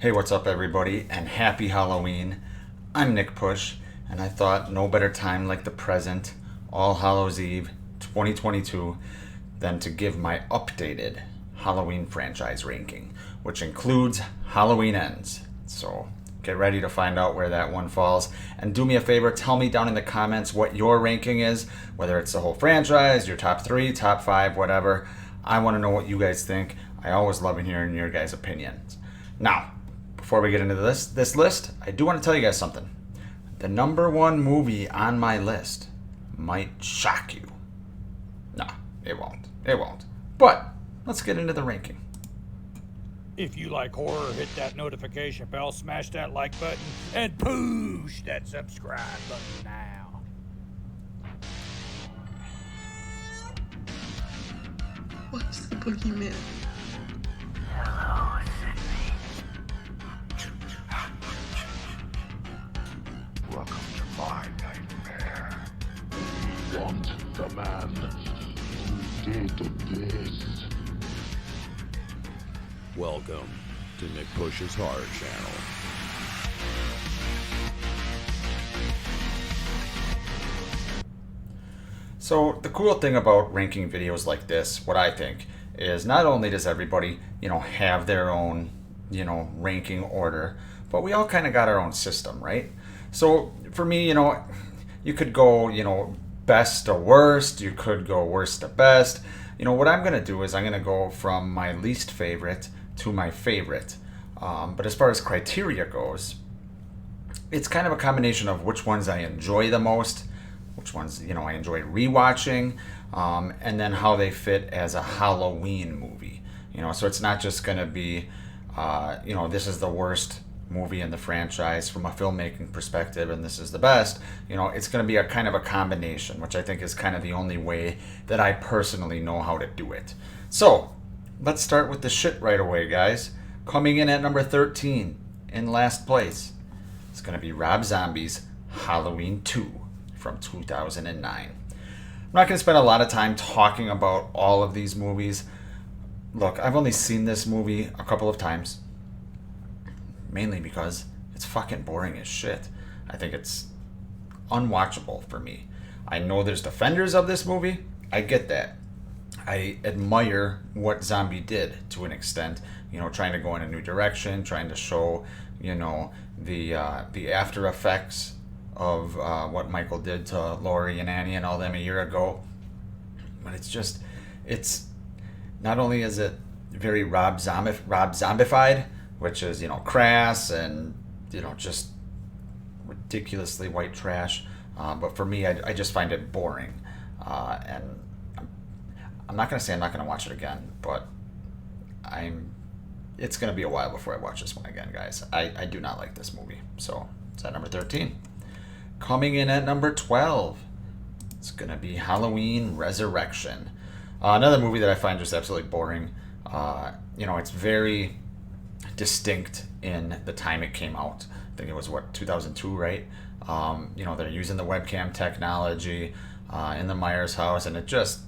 Hey, what's up, everybody, and happy Halloween. I'm Nick Push, and I thought no better time like the present, All Hallows Eve 2022, than to give my updated Halloween franchise ranking, which includes Halloween Ends. So get ready to find out where that one falls. And do me a favor, tell me down in the comments what your ranking is, whether it's the whole franchise, your top 3, top 5, whatever. I want to know what you guys think. I always love hearing your guys' opinions. Now, before we get into this list, I do want to tell you guys something. The number one movie on my list might shock you. No, it won't. It won't. But let's get into the ranking. If you like horror, hit that notification bell, smash that like button, and push that subscribe button now. What's the boogeyman? Hello, Sydney. Welcome to my nightmare. We want the man who did this. Welcome to Nick Push's Horror Channel. So the cool thing about ranking videos like this, what I think, is not only does everybody, have their own, ranking order, but we all kind of got our own system, right? So for me, you could go, best to worst, you could go worst to best. What I'm going to do is I'm going to go from my least favorite to my favorite. But as far as criteria goes, it's kind of a combination of which ones I enjoy the most, which ones, I enjoy rewatching, and then how they fit as a Halloween movie. So it's not just going to be, this is the worst movie in the franchise from a filmmaking perspective and this is the best. It's going to be a kind of a combination, which I think is kind of the only way that I personally know how to do it. So let's start with the shit right away, guys. Coming in at number 13 in last place, it's going to be Rob Zombie's Halloween 2 from 2009. I'm not going to spend a lot of time talking about all of these movies. Look, I've only seen this movie a couple of times, mainly because it's fucking boring as shit. I think it's unwatchable for me. I know there's defenders of this movie. I get that. I admire what Zombie did to an extent, trying to go in a new direction, trying to show, the after effects of what Michael did to Laurie and Annie and all them a year ago. But it's not only is it very Rob Zombified, which is, crass and, just ridiculously white trash. But for me, I just find it boring. And I'm not going to say I'm not going to watch it again, but it's going to be a while before I watch this one again, guys. I do not like this movie. So it's at number 13. Coming in at number 12, it's going to be Halloween Resurrection. Another movie that I find just absolutely boring. It's very distinct in the time it came out. I think it was 2002, right? They're using the webcam technology in the Myers house, and it just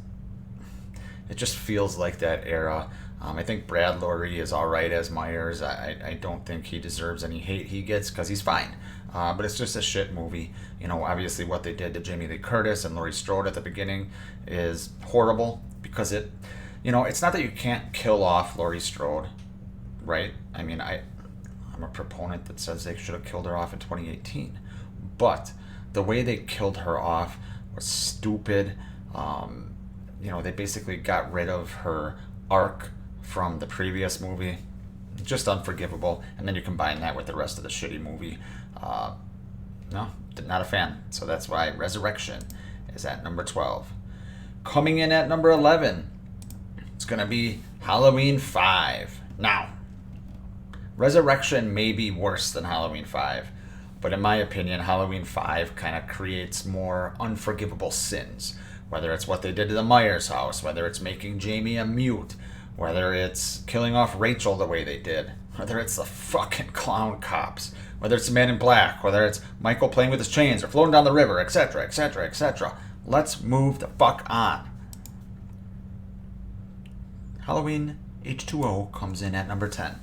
feels like that era. I think Brad Loree is all right as Myers. I don't think he deserves any hate he gets because he's fine. But it's just a shit movie. Obviously what they did to Jamie Lee Curtis and Laurie Strode at the beginning is horrible because it's not that you can't kill off Laurie Strode, right? I mean, I'm a proponent that says they should have killed her off in 2018. But the way they killed her off was stupid. They basically got rid of her arc from the previous movie. Just unforgivable. And then you combine that with the rest of the shitty movie. No, not a fan. So that's why Resurrection is at number 12. Coming in at number 11, it's going to be Halloween 5. Now, Resurrection may be worse than Halloween 5, but in my opinion, Halloween 5 kind of creates more unforgivable sins. Whether it's what they did to the Myers house, whether it's making Jamie a mute, whether it's killing off Rachel the way they did, whether it's the fucking clown cops, whether it's the Man in Black, whether it's Michael playing with his chains or floating down the river, etc., etc., etc. Let's move the fuck on. Halloween H2O comes in at number 10.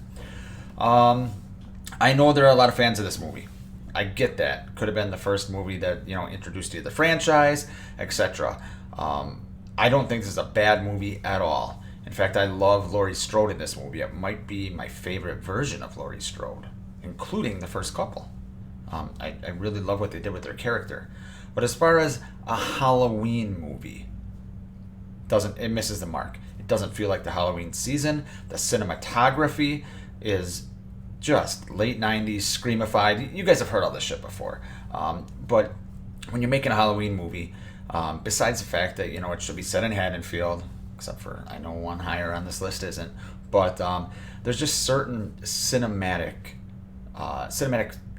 I know there are a lot of fans of this movie. I get that. Could have been the first movie that, introduced you to the franchise, etc. I don't think this is a bad movie at all. In fact, I love Laurie Strode in this movie. It might be my favorite version of Laurie Strode, including the first couple. I really love what they did with their character. But as far as a Halloween movie, it misses the mark. It doesn't feel like the Halloween season. The cinematography is just late 90s, screamified. You guys have heard all this shit before. But when you're making a Halloween movie, besides the fact that, it should be set in Haddonfield, except for I know one higher on this list isn't, but there's just certain cinematic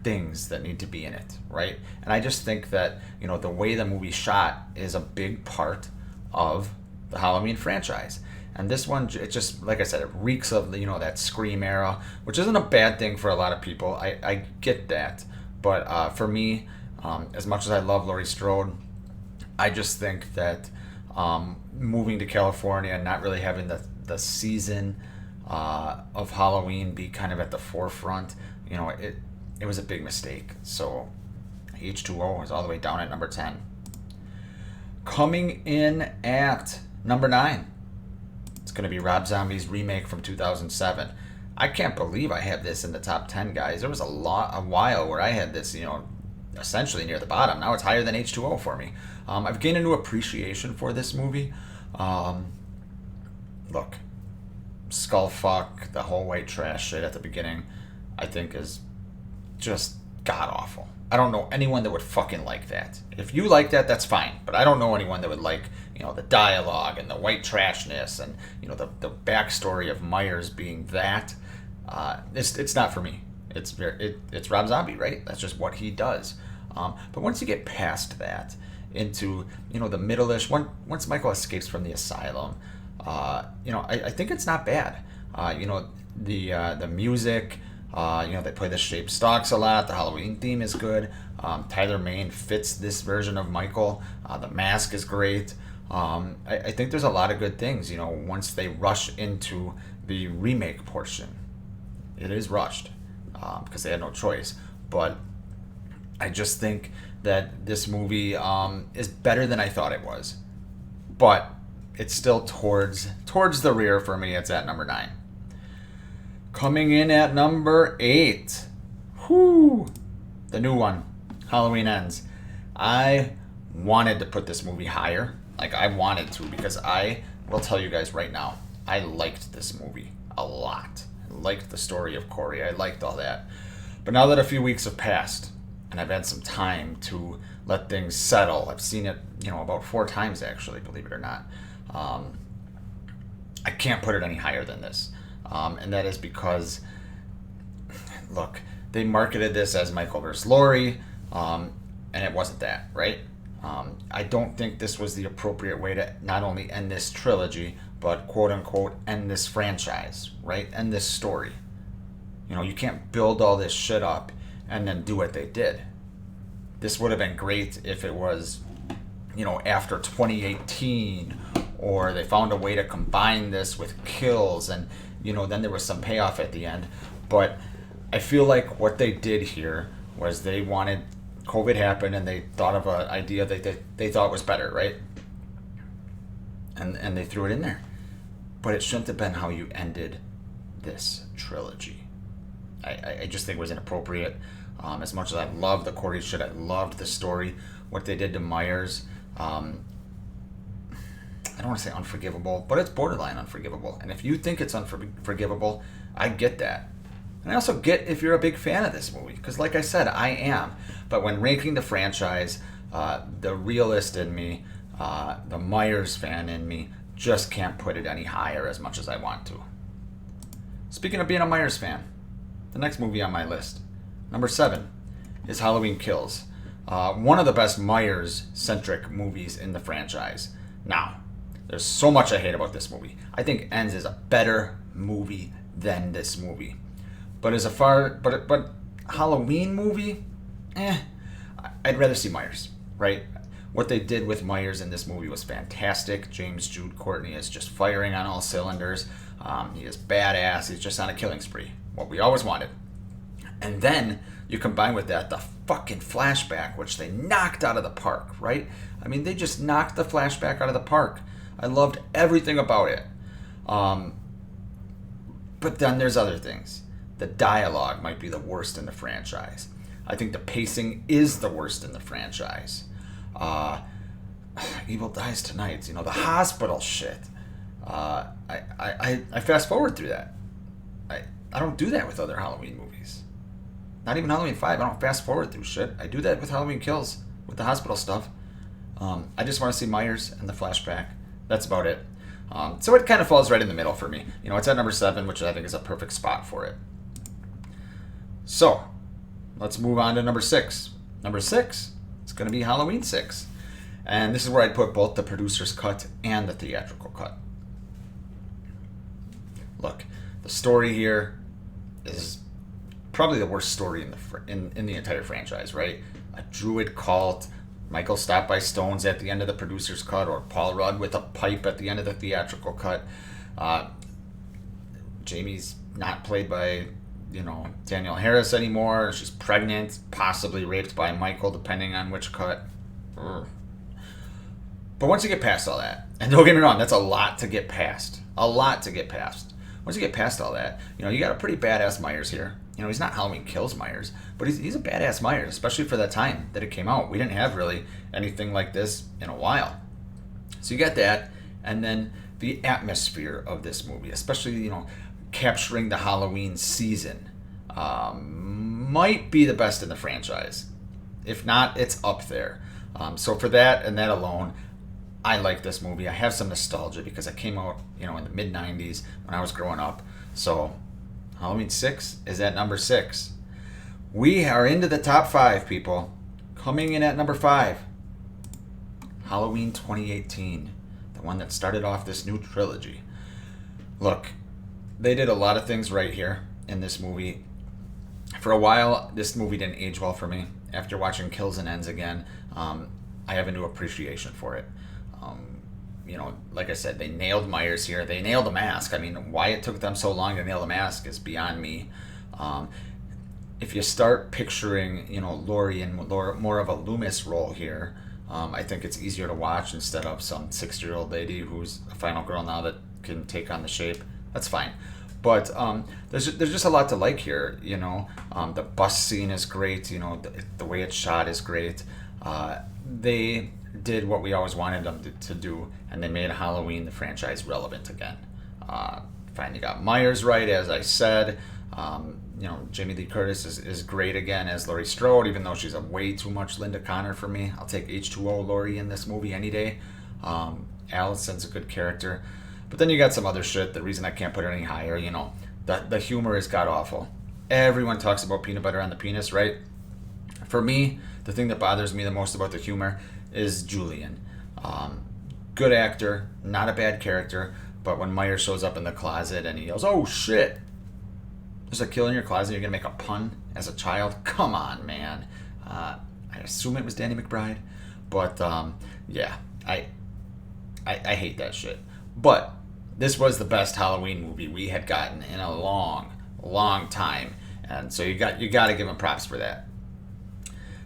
things that need to be in it, right? And I just think that, the way the movie's shot is a big part of the Halloween franchise. And this one, it just, like I said, it reeks of, that Scream era, which isn't a bad thing for a lot of people. I get that. But for me, as much as I love Laurie Strode, I just think that moving to California and not really having the season of Halloween be kind of at the forefront, it was a big mistake. So H2O is all the way down at number 10. Coming in at number 9. It's going to be Rob Zombie's remake from 2007. I can't believe I have this in the top 10, guys. There was a while where I had this, essentially near the bottom. Now it's higher than H2O for me. I've gained a new appreciation for this movie. Look, Skullfuck, the whole white trash shit at the beginning, I think is just god-awful. I don't know anyone that would fucking like that. If you like that, that's fine. But I don't know anyone that would like, the dialogue and the white trashness and, the backstory of Myers being that. It's not for me. It's Rob Zombie, right? That's just what he does. But once you get past that into, the middle-ish, once Michael escapes from the asylum, I think it's not bad. The music, they play the Shaped Stalks a lot. The Halloween theme is good. Tyler Mane fits this version of Michael. The mask is great. I think there's a lot of good things, once they rush into the remake portion. It is rushed because they had no choice. But I just think that this movie is better than I thought it was. But it's still towards the rear for me. It's at number 9. Coming in at number 8. The new one, Halloween Ends. I wanted to put this movie higher. I wanted to, because I will tell you guys right now, I liked this movie a lot. I liked the story of Corey. I liked all that. But now that a few weeks have passed, and I've had some time to let things settle, I've seen it, about 4 times actually, believe it or not. I can't put it any higher than this. And that is because, look, they marketed this as Michael vs. Laurie, and it wasn't that, right? I don't think this was the appropriate way to not only end this trilogy, but quote-unquote end this franchise, right? End this story. You can't build all this shit up and then do what they did. This would have been great if it was, after 2018, or they found a way to combine this with Kills, and, then there was some payoff at the end. But I feel like what they did here was they wanted COVID happened, and they thought of an idea that they thought was better, right? And they threw it in there. But it shouldn't have been how you ended this trilogy. I just think it was inappropriate. As much as I love the Corey shit, I loved the story. What they did to Myers, I don't want to say unforgivable, but it's borderline unforgivable. And if you think it's unforgivable, I get that. And I also get if you're a big fan of this movie, because like I said, I am. But when ranking the franchise, the realist in me, the Myers fan in me, just can't put it any higher as much as I want to. Speaking of being a Myers fan, the next movie on my list, number 7, is Halloween Kills. One of the best Myers-centric movies in the franchise. Now, there's so much I hate about this movie. I think Ends is a better movie than this movie. But but Halloween movie, I'd rather see Myers, right? What they did with Myers in this movie was fantastic. James Jude Courtney is just firing on all cylinders. He is badass. He's just on a killing spree. What we always wanted. And then you combine with that the fucking flashback, which they knocked out of the park, right? I mean, they just knocked the flashback out of the park. I loved everything about it. But then there's other things. The dialogue might be the worst in the franchise. I think the pacing is the worst in the franchise. Evil Dies Tonight, the hospital shit. I fast forward through that. I don't do that with other Halloween movies. Not even Halloween 5. I don't fast forward through shit. I do that with Halloween Kills, with the hospital stuff. I just want to see Myers and the flashback. That's about it. So it kind of falls right in the middle for me. It's at number 7, which I think is a perfect spot for it. So, let's move on to number 6. Number 6 is going to be Halloween 6. And this is where I'd put both the producer's cut and the theatrical cut. Look, the story here is probably the worst story in the entire franchise, right? A druid cult, Michael stopped by stones at the end of the producer's cut, or Paul Rudd with a pipe at the end of the theatrical cut. Jamie's not played by, Danielle Harris anymore. She's pregnant, possibly raped by Michael, depending on which cut. Ugh. But once you get past all that, and don't get me wrong, that's a lot to get past. A lot to get past. Once you get past all that, you got a pretty badass Myers here. He's not Halloween Kills Myers, but he's a badass Myers, especially for the time that it came out. We didn't have really anything like this in a while. So you got that, and then the atmosphere of this movie, especially, capturing the Halloween season, might be the best in the franchise. If not, it's up there. So for that and that alone, I like this movie. I have some nostalgia because it came out, in the mid-90s when I was growing up. So Halloween 6 is at number 6. We are into the top 5, people. Coming in at number 5, Halloween 2018, the one that started off this new trilogy. Look, they did a lot of things right here in this movie. For a while, this movie didn't age well for me. After watching Kills and Ends again, I have a new appreciation for it. Like I said, they nailed Myers here. They nailed the mask. I mean, why it took them so long to nail the mask is beyond me. If you start picturing, Laurie in more of a Loomis role here, I think it's easier to watch instead of some 60-year-old lady who's a final girl now that can take on the shape. That's fine. But there's just a lot to like here, The bus scene is great, the way it's shot is great. They did what we always wanted them to do, and they made Halloween, the franchise, relevant again. Finally got Myers right, as I said. Jamie Lee Curtis is great again as Laurie Strode, even though she's a way too much Linda Connor for me. I'll take H2O Laurie in this movie any day. Allison's a good character. But then you got some other shit. The reason I can't put it any higher, the humor is god-awful. Everyone talks about peanut butter on the penis, right? For me, the thing that bothers me the most about the humor is Julian. Good actor, not a bad character, but when Myers shows up in the closet and he yells, "Oh shit, there's a kill in your closet, you're gonna make a pun as a child?" Come on, man. I assume it was Danny McBride, but yeah, I hate that shit. But this was the best Halloween movie we had gotten in a long time, and so you got to give him props for that.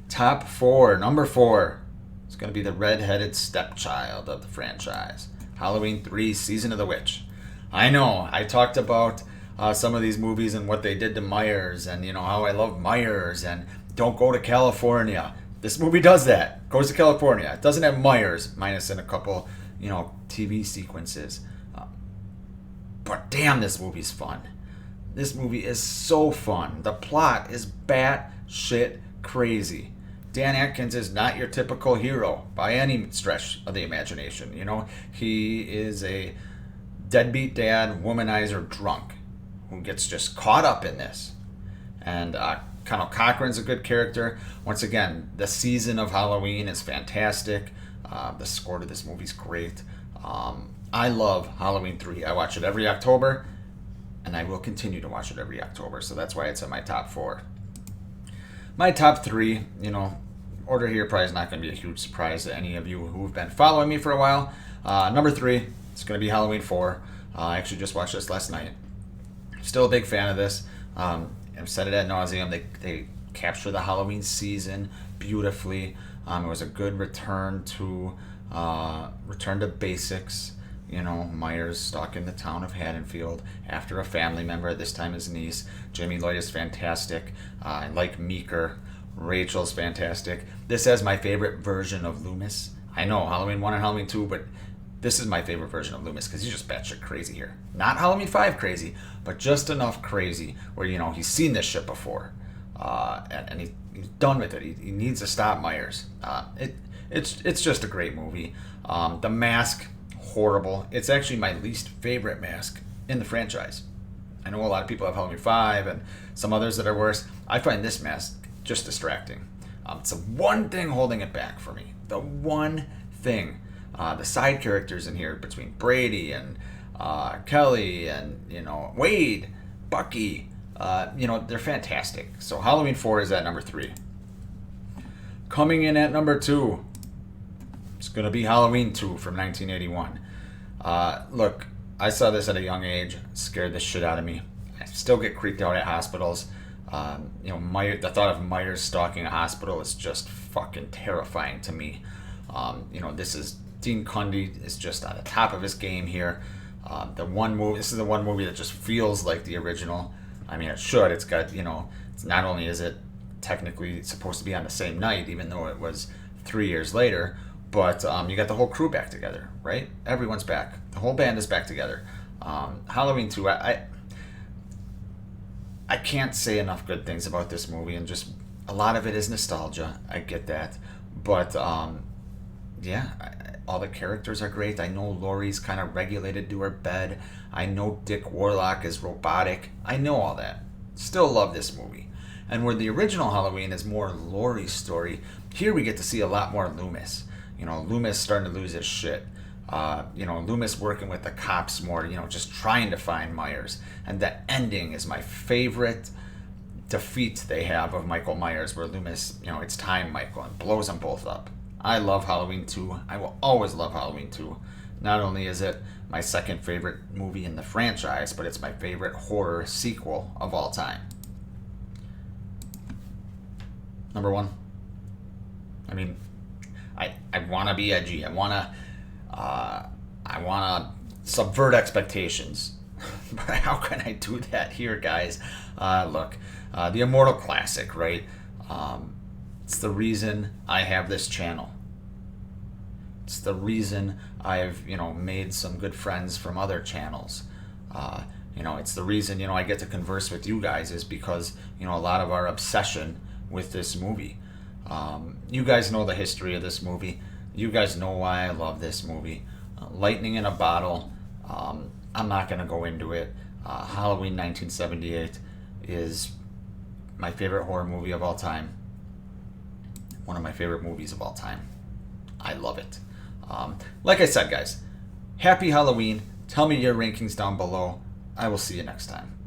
Top 4, number 4. It's going to be the red-headed stepchild of the franchise. Halloween 3, Season of the Witch. I know, I talked about some of these movies and what they did to Myers, and how I love Myers, and Don't Go to California. This movie does that. Goes to California. It doesn't have Myers, minus in a couple, TV sequences. But damn, this movie's fun. This movie is so fun. The plot is bat-shit crazy. Dan Atkins is not your typical hero by any stretch of the imagination. He is a deadbeat dad, womanizer, drunk who gets just caught up in this. And Connell Cochran's a good character. Once again, the season of Halloween is fantastic. The score to this movie's great. I love Halloween 3. I watch it every October, and I will continue to watch it every October. So that's why it's in my top 4. My top 3, order here probably is not going to be a huge surprise to any of you who've been following me for a while. Number 3, it's going to be Halloween 4. I actually just watched this last night. Still a big fan of this. I've said it ad nauseum. They capture the Halloween season beautifully. It was a good return to basics. You know, Myers stuck in the town of Haddonfield after a family member, this time his niece. Jamie Lloyd is fantastic. I like Meeker. Rachel's fantastic. This has my favorite version of Loomis. I know Halloween 1 and Halloween 2, but this is my favorite version of Loomis because he's just batshit crazy here. Not Halloween 5 crazy, but just enough crazy where, you know, he's seen this shit before. And he's done with it. He needs to stop Myers. It's just a great movie. The Mask, horrible. It's actually my least favorite mask in the franchise. I know a lot of people have Halloween 5 and some others that are worse. I find this mask just distracting. It's the one thing holding it back for me. The one thing. The side characters in here between Brady and Kelly and, you know, Wade, Bucky, you know, they're fantastic. So Halloween 4 is at number 3. Coming in at number 2, it's going to be Halloween 2 from 1981. Look, I saw this at a young age. It scared the shit out of me. I still get creeped out at hospitals. You know, the thought of Myers stalking a hospital is just fucking terrifying to me. You know, Dean Cundey is just at the top of his game here. This is the one movie that just feels like the original. I mean, it should. It's got, you know, it's not only is it technically supposed to be on the same night, even though it was 3 years later, but you got the whole crew back together, right? Everyone's back. The whole band is back together. Halloween 2, I can't say enough good things about this movie, and just a lot of it is nostalgia. I get that. But, yeah, all the characters are great. I know Laurie's kind of regulated to her bed. I know Dick Warlock is robotic. I know all that. Still love this movie. And where the original Halloween is more Laurie's story, here we get to see a lot more Loomis. You know, Loomis starting to lose his shit. You know, Loomis working with the cops more, you know, just trying to find Myers. And the ending is my favorite defeat they have of Michael Myers, where Loomis, you know, it's time, Michael, and blows them both up. I love Halloween 2. I will always love Halloween 2. Not only is it my second favorite movie in the franchise, but it's my favorite horror sequel of all time. Number 1. I mean, I want to be edgy. I want to subvert expectations. But how can I do that here, guys? Look, the Immortal Classic, right? It's the reason I have this channel. It's the reason I've, you know, made some good friends from other channels. You know, it's the reason, you know, I get to converse with you guys is because, you know, a lot of our obsession with this movie. You guys know the history of this movie. You guys know why I love this movie. Lightning in a Bottle. I'm not going to go into it. Halloween 1978 is my favorite horror movie of all time. One of my favorite movies of all time. I love it. Like I said, guys, happy Halloween. Tell me your rankings down below. I will see you next time.